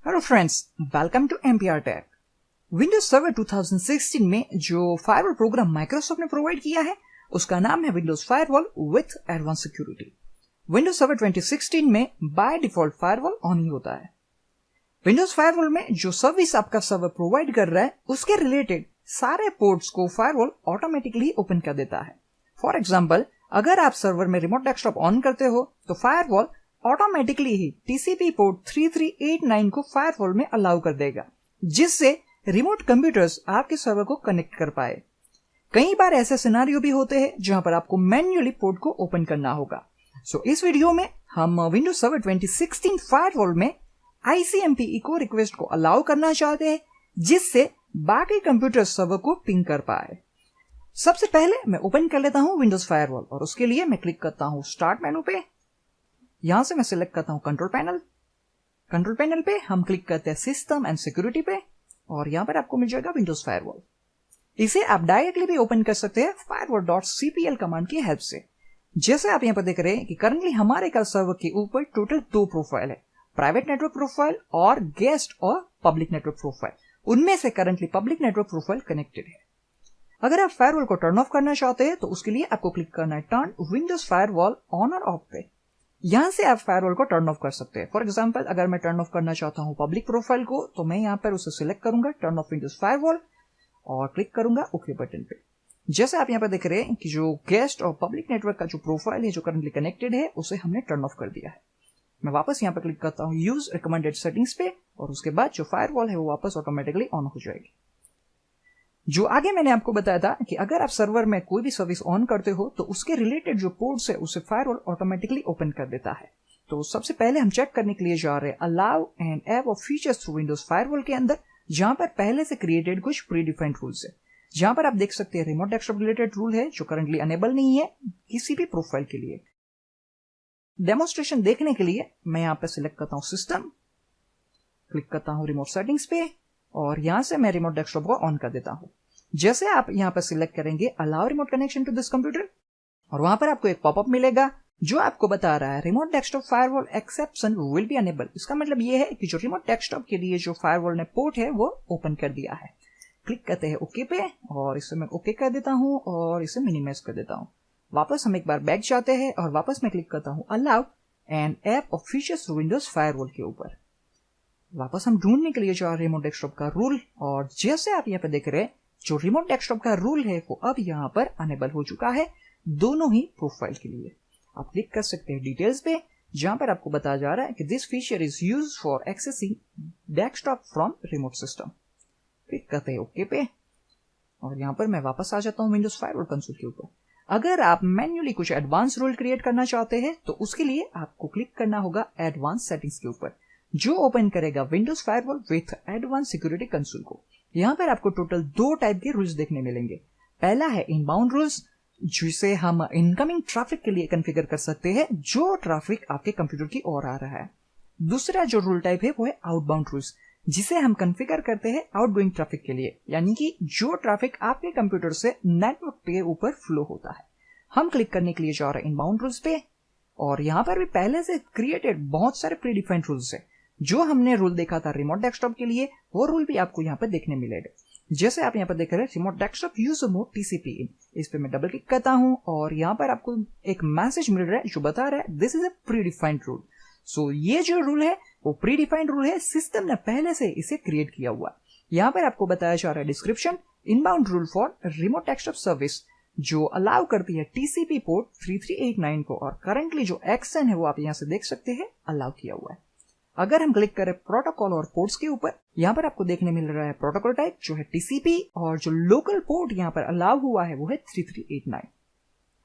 Hello friends, welcome to MPR tech. Windows server 2016 में जो firewall program Microsoft ने provide किया है उसका नाम है Windows firewall with advance security. Windows server 2016 में बाय डिफॉल्ट फायरवॉल ऑन ही होता है। विंडोज फायरवॉल में जो सर्विस आपका सर्वर प्रोवाइड कर रहा है उसके रिलेटेड सारे पोर्ट्स को फायरवॉल ऑटोमेटिकली ओपन कर देता है। फॉर एग्जाम्पल, अगर आप सर्वर में रिमोट डेस्कटॉप ऑन करते हो तो फायरवॉल ऑटोमेटिकली ही टीसीपी पोर्ट 3389 को फायरवॉल में अलाउ कर देगा, जिससे रिमोट कंप्यूटर्स आपके सर्वर को कनेक्ट कर पाए। कई बार ऐसे सिनारियो भी होते हैं जहां पर आपको मैन्युअली पोर्ट को ओपन करना होगा। इस वीडियो में हम विंडोज सर्वर 2016 फायरवॉल में आईसीएमपी इको रिक्वेस्ट को अलाउ करना चाहते हैं, जिससे बाकी कंप्यूटर सर्वर को पिंग कर पाए। सबसे पहले मैं ओपन कर लेता हूं विंडोज फायरवॉल और उसके लिए मैं क्लिक करता हूं स्टार्ट मेनू पे। यहां से मैं सिलेक्ट करता हूं कंट्रोल पैनल। कंट्रोल पैनल पे हम क्लिक करते हैं सिस्टम एंड सिक्योरिटी पे और यहां पर आपको मिल जाएगा विंडोज फायरवॉल। इसे आप डायरेक्टली भी ओपन कर सकते हैं firewall.cpl कमांड की हेल्प से। जैसे आप यहां पर देख रहे हैं कि करंटली हमारे का सर्वर के ऊपर टोटल 2 प्रोफाइल है, प्राइवेट नेटवर्क प्रोफाइल और गेस्ट और पब्लिक नेटवर्क प्रोफाइल। उनमें से currently public network profile connected है। अगर आप फायरवॉल को टर्न ऑफ करना चाहते हैं तो उसके लिए आपको क्लिक करना है टर्न विंडोज फायरवॉल ऑन और ऑफ पे। यहां से आप फायरवॉल को टर्न ऑफ कर सकते हैं। फॉर एग्जांपल, अगर मैं टर्न ऑफ करना चाहता हूं पब्लिक प्रोफाइल को तो मैं यहां पर उसे सिलेक्ट करूंगा टर्न ऑफ विंडोज फायरवॉल और क्लिक करूंगा ओके बटन पे। जैसे आप यहां पर देख रहे हैं कि जो गेस्ट और पब्लिक नेटवर्क का जो प्रोफाइल है जो करंटली कनेक्टेड है उसे हमने टर्न ऑफ कर दिया है। मैं वापस यहां पर क्लिक करता हूं यूज रिकमेंडेड सेटिंग्स पे और उसके बाद जो फायरवॉल है वो वापस ऑटोमेटिकली ऑन हो जाएगी। जो आगे मैंने आपको बताया था कि अगर आप सर्वर में कोई भी सर्विस ऑन करते हो तो उसके रिलेटेड जो पोर्ट्स है उसे फायरवॉल ऑटोमेटिकली ओपन कर देता है। तो सबसे पहले हम चेक करने के लिए जा रहे हैं allow and app of features through Windows firewall के अंदर, जहां पर पहले से क्रिएटेड कुछ प्री डिफाइंड रूल्स है। जहां पर आप देख सकते हैं रिमोट डेस्कटॉप रिलेटेड रूल है जो करंटली अनेबल नहीं है किसी भी प्रोफाइल के लिए। डेमोन्स्ट्रेशन देखने के लिए मैं यहां पर सिलेक्ट करता हूं सिस्टम, क्लिक करता हूं रिमोट सेटिंग्स पे और यहां से मैं रिमोट डेस्कटॉप को ऑन कर देता हूं। जैसे आप यहां पर सिलेक्ट करेंगे allow remote connection to this computer और वहां पर आपको एक पॉपअप मिलेगा जो आपको बता रहा है remote desktop firewall exception will be enable. इसका मतलब यह है कि जो रिमोट डेस्कटॉप के लिए जो फायरवॉल ने पोर्ट है वो ओपन कर दिया है। क्लिक करते हैं ओके पे और इसे मैं ओके कर देता हूं और इसे मिनिमाइज कर देता हूं। वापस हम एक बार बैक जाते हैं और वापस मैं क्लिक करता हूं allow and app of features through Windows firewall के ऊपर। वापस हम ढूंढने के लिए जा रहे हैं रिमोट डेस्कटॉप का रूल और जैसे आप यहाँ पे देख रहे हैं जो रिमोट डेस्कटॉप का रूल है वो अब यहाँ पर अनेबल हो चुका है दोनों ही प्रोफाइल के लिए। आप क्लिक कर सकते हैं डिटेल्स पे जहां पर आपको बताया जा रहा है कि this feature is used for accessing desktop from remote system. Click करते हैं ओके पे और यहाँ पर मैं वापस आ जाता हूँ विंडोज फायरवॉल कंसोल के ऊपर। अगर आप मैन्युअली कुछ एडवांस रूल क्रिएट करना चाहते हैं तो उसके लिए आपको क्लिक करना होगा एडवांस सेटिंग्स के ऊपर, जो ओपन करेगा Windows firewall with advance security console को। यहाँ पर आपको टोटल 2 टाइप के रूल्स देखने मिलेंगे। पहला है इनबाउंड रूल्स, जिसे हम इनकमिंग ट्रैफिक के लिए कॉन्फ़िगर कर सकते हैं जो ट्रैफिक आपके कंप्यूटर की ओर आ रहा है। दूसरा जो रूल टाइप है वो है आउटबाउंड रूल्स, जिसे हम कॉन्फ़िगर करते हैं आउटगोइंग ट्रैफिक के लिए, यानी कि जो ट्रैफिक आपके कंप्यूटर से नेटवर्क के ऊपर फ्लो होता है। हम क्लिक करने के लिए जा रहे हैं इनबाउंड रूल्स पे और यहाँ पर भी पहले से क्रिएटेड बहुत सारे प्री डिफाइंड रूल्स है। जो हमने रूल देखा था रिमोट डेस्कटॉप के लिए वो रूल भी आपको यहाँ पर देखने मिलेगा। जैसे आप यहाँ पर देख रहे हैं remote desktop user mode TCP in, इस पे मैं डबल क्लिक करता हूँ और यहाँ पर आपको एक मैसेज मिल रहा है जो बता रहा है this is a pre defined rule. ये जो रूल है वो प्री डिफाइंड रूल है, सिस्टम ने पहले से इसे क्रिएट किया हुआ। यहाँ पर आपको बताया जा रहा है description inbound rule for remote desktop service जो अलाउ करती है टीसीपी पोर्ट 3389 को और करंटली जो एक्शन है वो आप यहाँ से देख सकते हैं अलाउ किया हुआ है। अगर हम क्लिक करें प्रोटोकॉल और पोर्ट्स के ऊपर, यहाँ पर आपको देखने मिल रहा है प्रोटोकॉल टाइप जो है टीसीपी और जो लोकल पोर्ट यहाँ पर अलाउ हुआ है वो है 3389।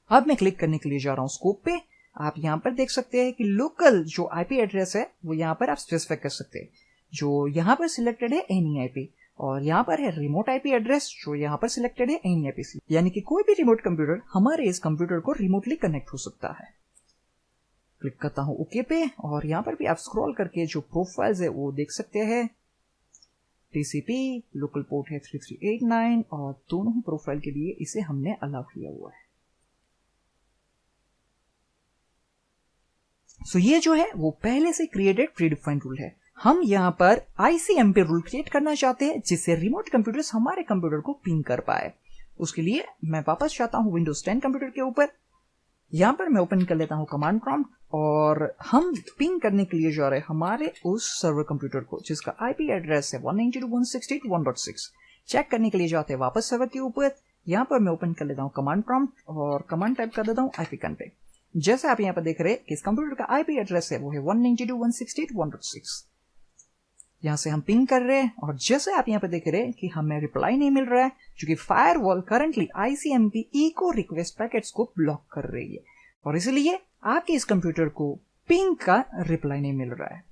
अब मैं क्लिक करने के लिए जा रहा हूँ स्कोप पे। आप यहाँ पर देख सकते हैं कि लोकल जो आईपी एड्रेस है वो यहाँ पर आप स्पेसिफाई कर सकते हैं। जो यहाँ पर सिलेक्टेड है एनी आईपी और यहाँ पर है रिमोट आईपी एड्रेस जो यहाँ पर सिलेक्टेड है एनी आईपी, यानी कि कोई भी रिमोट कंप्यूटर हमारे इस कंप्यूटर को रिमोटली कनेक्ट हो सकता है। क्लिक करता हूं ओके पे और यहां पर भी आप स्क्रॉल करके जो प्रोफाइल्स है वो देख सकते हैं। टीसीपी लोकल पोर्ट है 3389 और दोनों ही प्रोफाइल के लिए इसे हमने अलाउ किया हुआ है। ये जो है वो पहले से क्रिएटेड प्री डिफाइंड रूल है। हम यहाँ पर ICMP रूल क्रिएट करना चाहते हैं जिससे रिमोट कंप्यूटर्स हमारे कंप्यूटर को पिंग कर पाए। उसके लिए मैं वापस जाता हूँ विंडोज 10 कंप्यूटर के ऊपर। यहाँ पर मैं ओपन कर लेता हूँ कमांड प्रॉम्प्ट और हम पिंग करने के लिए जा रहे हैं हमारे उस सर्वर कंप्यूटर को जिसका IP एड्रेस है 192.168.1.6। चेक करने के लिए जाते हैं वापस सर्वर के ऊपर। यहाँ पर मैं ओपन कर लेता हूँ कमांड प्रॉम्प्ट और कमांड टाइप कर देता हूँ IP config। जैसे आप यहाँ पर देख रहे हैं कि इस कंप्यूटर का IP एड्रेस है वो है 192.168.1.6। यहाँ से हम पिंग कर रहे हैं और जैसे आप यहाँ पे देख रहे हैं कि हमें रिप्लाई नहीं मिल रहा है क्योंकि firewall currently ICMP echo request packets को ब्लॉक कर रही है और इसलिए आपके इस कंप्यूटर को पिंग का रिप्लाई नहीं मिल रहा है।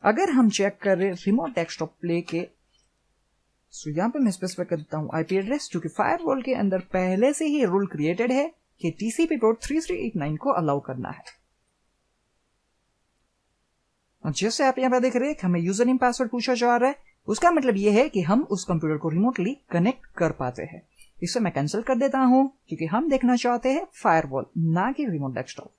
अगर हम चेक कर रहे हैं रिमोट डेस्कटॉप प्ले के, तो यहाँ पे मैं स्पेसिफाई कर देता हूँ IP एड्रेस जो कि फायरवॉल के अंदर पहले से ही रूल क्रिएटेड है कि TCP पोर्ट 3389 को अलाउ करना है। और जैसे आप यहाँ पे देख रहे हैं कि हमें यूजर नेम पासवर्ड पूछा जा रहा है, उसका मतलब ये है कि हम उस कंप्यूटर को रिमोटली कनेक्ट कर पाते हैं। इसे मैं कैंसिल कर देता हूं क्योंकि हम देखना चाहते हैं फायरवॉल ना कि रिमोट डेस्कटॉप।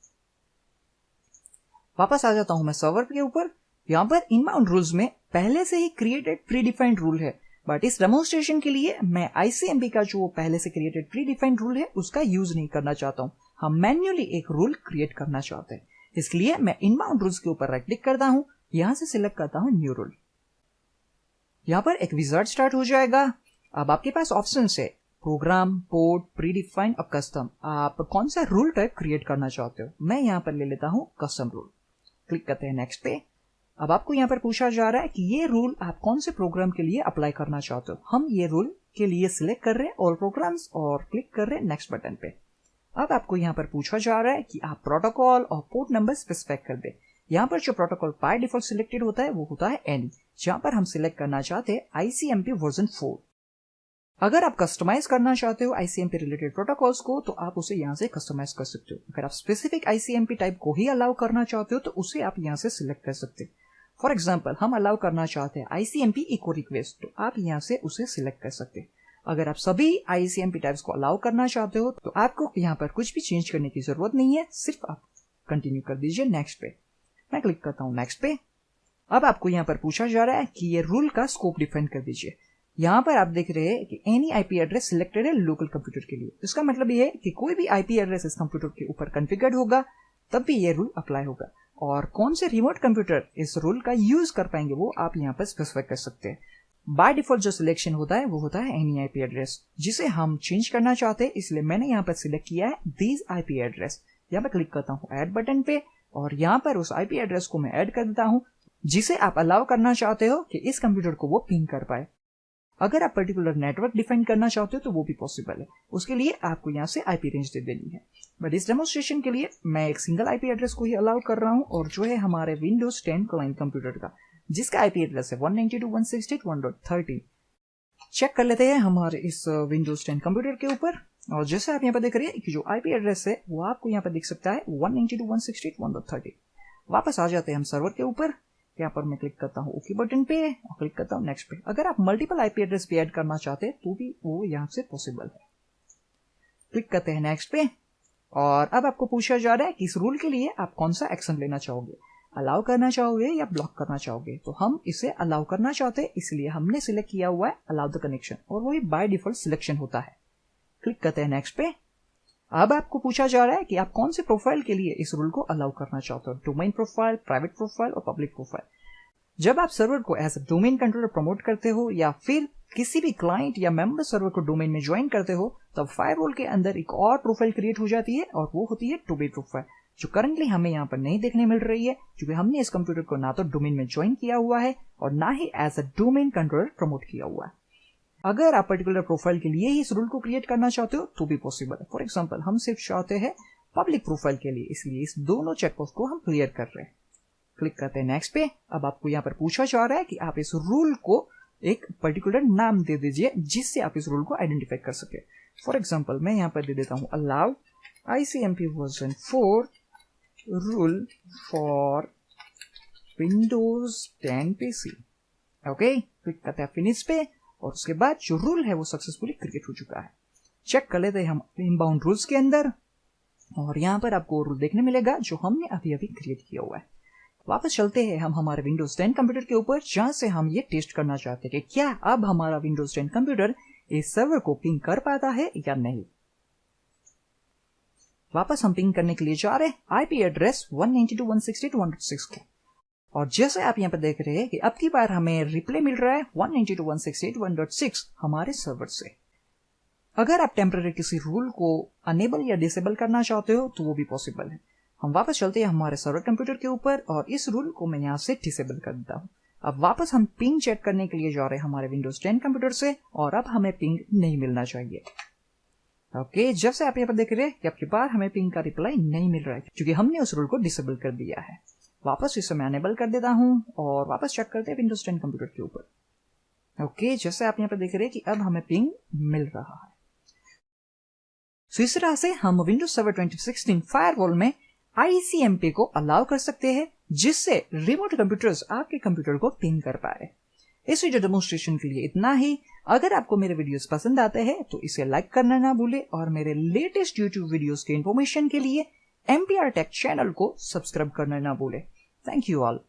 वापस आ जाता हूं मैं सर्वर के ऊपर। यहाँ पर इनबाउंड रूल्स में पहले से he created pre defined rule है, बट इस डेमोन्स्ट्रेशन के लिए मैं ICMP का जो पहले से क्रिएटेड प्री डिफाइंड रूल है उसका यूज नहीं करना चाहता हूं। हम मैन्युअली एक रूल क्रिएट करना चाहते हैं। इसलिए मैं इनबाउंड रूल्स के ऊपर राइट क्लिक करता हूं, यहां से सिलेक्ट करता हूं न्यू रूल। यहां पर एक विजार्ड स्टार्ट हो जाएगा। अब आपके पास ऑप्शन है प्रोग्राम, पोर्ट, प्री डिफाइन और कस्टम। आप कौन सा रूल टाइप क्रिएट करना चाहते हो। मैं यहां पर ले लेता हूं कस्टम रूल। क्लिक करते हैं नेक्स्ट पे। अब आपको यहां पर पूछा जा रहा है कि ये रूल आप कौन से प्रोग्राम के लिए अप्लाई करना चाहते हो। हम ये रूल के लिए सिलेक्ट कर रहे हैं ऑल प्रोग्राम्स और क्लिक कर रहे हैं नेक्स्ट बटन पे। अब आपको यहाँ पर पूछा जा रहा है कि आप प्रोटोकॉल और पोर्ट नंबर स्पेसिफाई कर दे। यहाँ पर जो प्रोटोकॉल बाय डिफॉल्ट सिलेक्टेड होता है वो होता है एनी, जहां पर हम सिलेक्ट करना चाहते हैं ICMP वर्जन 4। अगर आप कस्टमाइज करना चाहते हो ICMP रिलेटेड प्रोटोकॉल्स को तो आप उसे यहाँ से कस्टमाइज कर सकते हो। अगर आप स्पेसिफिक ICMP टाइप को ही अलाउ करना चाहते हो तो उसे आप यहाँ से सिलेक्ट कर सकते हो। फॉर एग्जाम्पल हम अलाउ करना चाहते हैं ICMP इको रिक्वेस्ट, तो आप यहाँ से उसे सिलेक्ट कर सकते हैं। अगर आप सभी ICMP टाइप्स को अलाउ करना चाहते हो तो आपको यहाँ पर कुछ भी चेंज करने की जरूरत नहीं है, सिर्फ आप कंटिन्यू कर दीजिए नेक्स्ट पे। मैं क्लिक करता हूँ नेक्स्ट पे। अब आपको यहाँ पर पूछा जा रहा है कि ये रूल का स्कोप डिफाइन कर दीजिए। यहाँ पर आप देख रहे हैं कि एनी IP एड्रेस सिलेक्टेड है लोकल कंप्यूटर के लिए। इसका मतलब ये है कि कोई भी IP एड्रेस इस कंप्यूटर के ऊपर कॉन्फ़िगर्ड होगा तब भी ये रूल अप्लाई होगा। और कौन से रिमोट कंप्यूटर इस रूल का यूज कर पाएंगे वो आप यहाँ पर स्पेसिफाई कर सकते हैं। बाय डिफॉल्ट जो सिलेक्शन होता है वो होता है एनी IP एड्रेस, जिसे हम चेंज करना चाहते हैं। इसलिए मैंने यहाँ पर सिलेक्ट किया है दिस IP एड्रेस। यहाँ पर क्लिक करता हूँ ऐड बटन पे और यहाँ पर उस IP एड्रेस को मैं ऐड कर देता हूँ जिसे आप अलाउ करना चाहते हो कि इस कंप्यूटर को वो पिंग कर पाए। अगर आप पर्टिकुलर नेटवर्क डिफाइन करना चाहते हो तो वो भी पॉसिबल है। उसके लिए आपको यहाँ से IP रेंज दे देनी है, बट इस डेमोन्स्ट्रेशन के लिए मैं एक सिंगल IP एड्रेस को ही अलाउ कर रहा हूँ और जो है हमारे विंडोज 10 क्लाइंट कंप्यूटर का, जिसका IP एड्रेस है 192.168.1.13। चेक कर लेते हैं हमारे इस विंडोज 10 कंप्यूटर के ऊपर। और जैसे आप यहाँ पर देख रहे हैं कि जो IP एड्रेस है वो आपको यहाँ पर दिख सकता है 192.168.1.13। वापस आ जाते हैं हम सर्वर के ऊपर। यहाँ पर मैं क्लिक करता हूँ ओके बटन पे और क्लिक करता हूँ नेक्स्ट पे। अगर आप मल्टीपल IP एड्रेस भी ऐड करना चाहते हैं तो भी वो यहाँ से पॉसिबल है। क्लिक करते हैं नेक्स्ट पे और अब आपको पूछा जा रहा है कि इस रूल के लिए आप कौन सा एक्शन लेना चाहोगे, अलाउ करना चाहोगे या ब्लॉक करना चाहोगे। तो हम इसे अलाउ करना चाहते हैं, इसलिए हमने सिलेक्ट किया हुआ है अलाउ द कनेक्शन और वही बाय डिफॉल्ट सिलेक्शन होता है। क्लिक करते हैं नेक्स्ट पे। अब आपको पूछा जा रहा है कि आप कौन से प्रोफाइल के लिए इस रूल को अलाउ करना चाहते हो, डोमेन प्रोफाइल, प्राइवेट प्रोफाइल और पब्लिक प्रोफाइल। जब आप सर्वर को as a domain controller promote करते हो या फिर किसी भी क्लाइंट या मेंबर सर्वर को डोमेन में ज्वाइन करते हो तब फायरवॉल के अंदर एक और प्रोफाइल क्रिएट हो जाती है और वो होती है डोमेन प्रोफाइल, जो करंटली हमें यहाँ पर नहीं देखने मिल रही है क्योंकि हमने इस कंप्यूटर को ना तो डोमेन में ज्वाइन किया हुआ है और ना ही as a domain controller promote किया हुआ है। अगर आप पर्टिकुलर प्रोफाइल के लिए ही इस रूल को क्रिएट करना चाहते हो तो भी पॉसिबल है। फॉर एग्जांपल हम सिर्फ चाहते हैं पब्लिक प्रोफाइल के लिए, इसलिए इस दोनों चेकबॉक्स को हम क्लियर कर रहे हैं। क्लिक करते हैं नेक्स्ट पे। अब आपको यहाँ पर पूछा जा रहा है कि आप इस रूल को एक पर्टिकुलर नाम दे दीजिए जिससे आप इस रूल को आइडेंटिफाई कर सके। फॉर एग्जांपल मैं यहाँ पर दे देता हूँ allow ICMP version 4 rule for Windows 10 PC। Okay, click करते हैं फिनिश पे और उसके बाद जो रूल है वो सक्सेसफुली क्रिएट हो चुका है। चेक कर लेते हैं हम इनबाउंड रूल्स के अंदर और यहाँ पर आपको रूल देखने मिलेगा जो हमने अभी अभी क्रिएट किया हुआ है। वापस चलते हैं हम हमारे विंडोज 10 कंप्यूटर के ऊपर, जहां से हम ये टेस्ट करना चाहते हैं कि क्या अब हमारा विंडोज 10 कंप्यूटर इस सर्वर को पिंग कर पाता है या नहीं। वापस हम पिंग करने के लिए जा रहे हैं आईपी एड्रेस 192.168.1.6 के, और जैसे आप यहाँ पर देख रहे हैं कि अब की बार हमें रिप्ले मिल रहा है 192.168.1.6 हमारे सर्वर से। अगर आप टेम्पररी किसी रूल को अनेबल या डिसेबल करना चाहते हो तो वो भी पॉसिबल है। हम वापस चलते हैं हमारे सर्वर कंप्यूटर के ऊपर और इस रूल को मैं यहाँ से डिसेबल कर देता हूँ। अब वापस हम पिंग चेक करने के लिए जा रहे हैं हमारे विंडोज 10 कंप्यूटर से, और अब हमें पिंग नहीं मिलना चाहिए। ओके, जैसे आप यहाँ पर देख रहे हैं कि अब की बार हमें पिंग का रिप्लाई नहीं मिल रहा है क्योंकि हमने उस रूल को डिसेबल कर दिया है। वापस इसे मैं अनेबल कर देता हूँ और वापस चेक करते हैं विंडोज 10 कंप्यूटर के ऊपर। ओके, जैसे आप यहाँ पर देख रहे हैं कि अब हमें पिंग मिल रहा है। तो इस तरह से हम विंडोज सर्वर 2016 फायरवॉल में ICMP को अलाउ कर सकते हैं, जिससे रिमोट कंप्यूटर्स आपके कंप्यूटर को पिंग कर पाए। इस वीडियो डेमोन्स्ट्रेशन के लिए इतना ही। अगर आपको मेरे वीडियोस पसंद आते हैं तो इसे लाइक करना ना भूले, और मेरे लेटेस्ट यूट्यूब वीडियोस के इंफॉर्मेशन के लिए MPR Tech चैनल को सब्सक्राइब करना ना भूले। Thank you all.